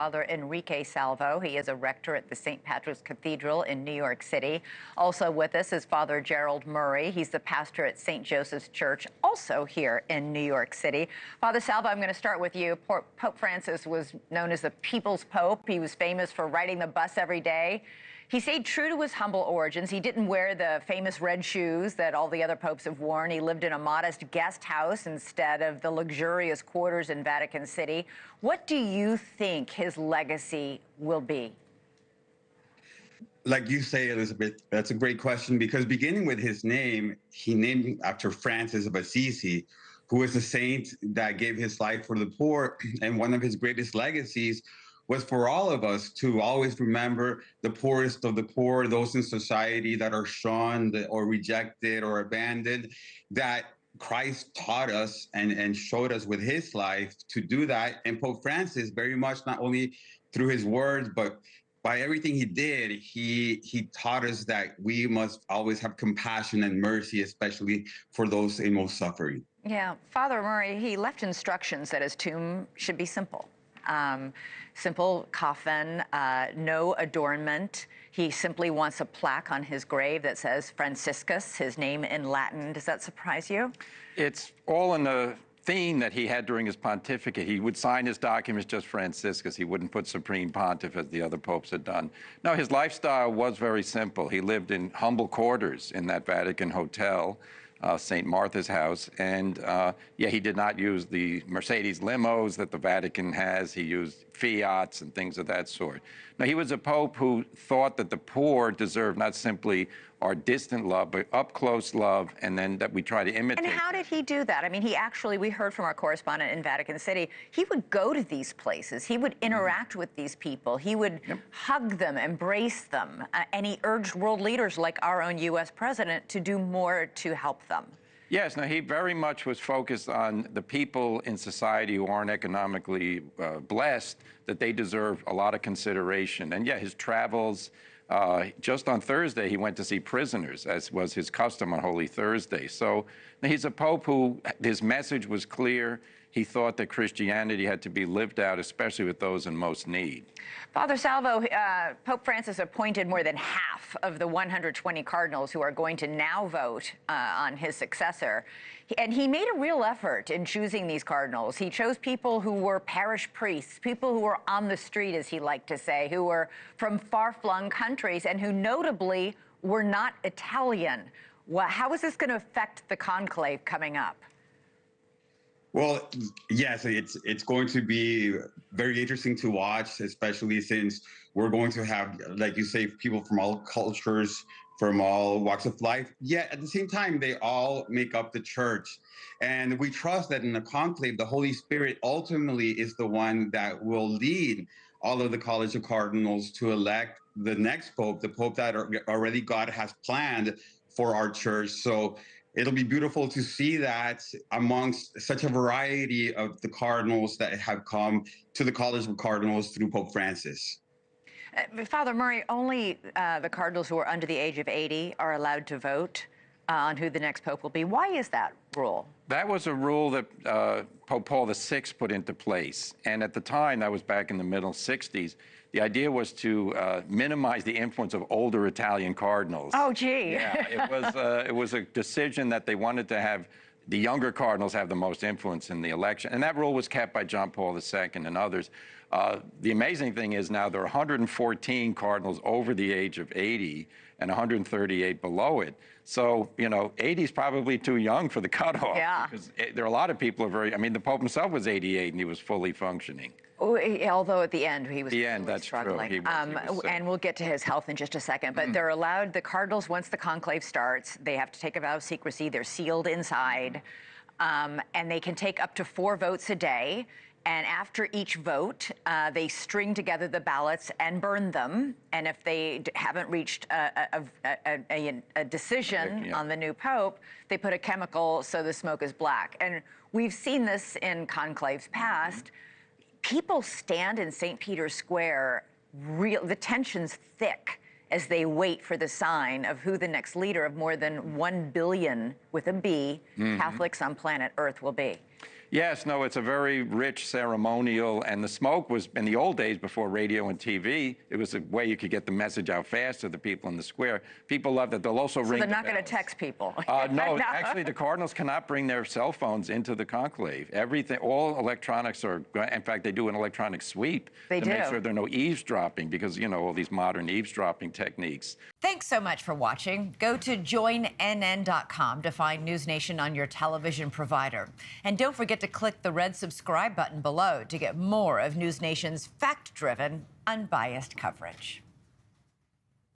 Father Enrique Salvo. He is a rector at the St. Patrick's Cathedral in New York City. Also with us is Father Gerald Murray. He's the pastor at St. Joseph's Church, also here in New York City. Father Salvo, I'm going to start with you. Pope Francis was known as the People's Pope. He was famous for riding the bus every day. He stayed true to his humble origins. He didn't wear the famous red shoes that all the other popes have worn. He lived in a modest guest house instead of the luxurious quarters in Vatican City. What do you think his legacy will be? Like you say, Elizabeth, that's a great question, because beginning with his name, he named after Francis of Assisi, who was a saint that gave his life for the poor. And one of his greatest legacies was for all of us to always remember the poorest of the poor, those in society that are shunned or rejected or abandoned, that Christ taught us and showed us with his life to do that. And Pope Francis, very much not only through his words, but by everything he did, he taught us that we must always have compassion and mercy, especially for those in most suffering. Yeah, Father Murray, he left instructions that his tomb should be simple. Simple coffin, no adornment. He simply wants a plaque on his grave that says Franciscus, his name in Latin. Does that surprise you? It's all in the theme that he had during his pontificate. He would sign his documents just Franciscus. He wouldn't put Supreme Pontiff as the other popes had done. No, his lifestyle was very simple. He lived in humble quarters in that Vatican hotel, St. Martha's House. And yeah, he did not use the Mercedes limos that the Vatican has. He used Fiats and things of that sort. Now, he was a pope who thought that the poor deserved not simply our distant love, but up-close love, and then that we try to imitate. And how did he do that? I mean, he actually, we heard from our correspondent in Vatican City, he would go to these places. He would interact with these people. He would hug them, embrace them. And he urged world leaders like our own U.S. president to do more to help them. Yes, no, he very much was focused on the people in society who aren't economically blessed, that they deserve a lot of consideration. And yeah, his travels, just on Thursday, he went to see prisoners, as was his custom on Holy Thursday. So he's a pope who, his message was clear. He thought that Christianity had to be lived out, especially with those in most need. Father Salvo, Pope Francis appointed more than half of the 120 cardinals who are going to now vote on his successor. And he made a real effort in choosing these cardinals. He chose people who were parish priests, people who were on the street, as he liked to say, who were from far-flung countries and who notably were not Italian. Well, how is this going to affect the conclave coming up? Well, yes, it's going to be very interesting to watch, especially since we're going to have, like you say, people from all cultures, from all walks of life. Yet at the same time, they all make up the church. And we trust that in the conclave, the Holy Spirit ultimately is the one that will lead all of the College of Cardinals to elect the next pope, the pope that already God has planned for our church. So it'll be beautiful to see that amongst such a variety of the cardinals that have come to the College of Cardinals through Pope Francis. Father Murray, only the cardinals who are under the age of 80 are allowed to vote on who the next pope will be. Why is that rule? That was a rule that Pope Paul VI put into place. And at the time, that was back in the middle 60s, the idea was to minimize the influence of older Italian cardinals. Oh, gee. Yeah, it was a decision that they wanted to have the younger cardinals have the most influence in the election. And that rule was kept by John Paul II and others. The amazing thing is now there are 114 cardinals over the age of 80 and 138 below it. So, you know, 80 is probably too young for the cutoff. Yeah. Because there are a lot of people who are very, I mean, the Pope himself was 88 and he was fully functioning. Although at the end he was that's struggling. True. He was and we'll get to his health in just a second. But they're allowed, the cardinals, once the conclave starts, they have to take a vow of secrecy. They're sealed inside. And they can take up to 4 votes a day. And after each vote, they string together the ballots and burn them. And if they haven't reached a decision on the new pope, they put a chemical so the smoke is black. And we've seen this in conclaves past. People stand in St. Peter's Square, the tension's thick as they wait for the sign of who the next leader of more than 1 billion, with a B, Catholics on planet Earth will be. Yes, no, it's a very rich ceremonial, and the smoke was, in the old days before radio and TV, it was a way you could get the message out fast to the people in the square. People loved it. They'll also ring they're the not going to bells. text people. No, actually, the Cardinals cannot bring their cell phones into the conclave. Everything, all electronics are, in fact, they do an electronic sweep to make sure there are no eavesdropping because, you know, all these modern eavesdropping techniques. Thanks so much for watching. Go to joinnn.com to find NewsNation on your television provider. And don't forget to click the red subscribe button below to get more of NewsNation's fact-driven, unbiased coverage.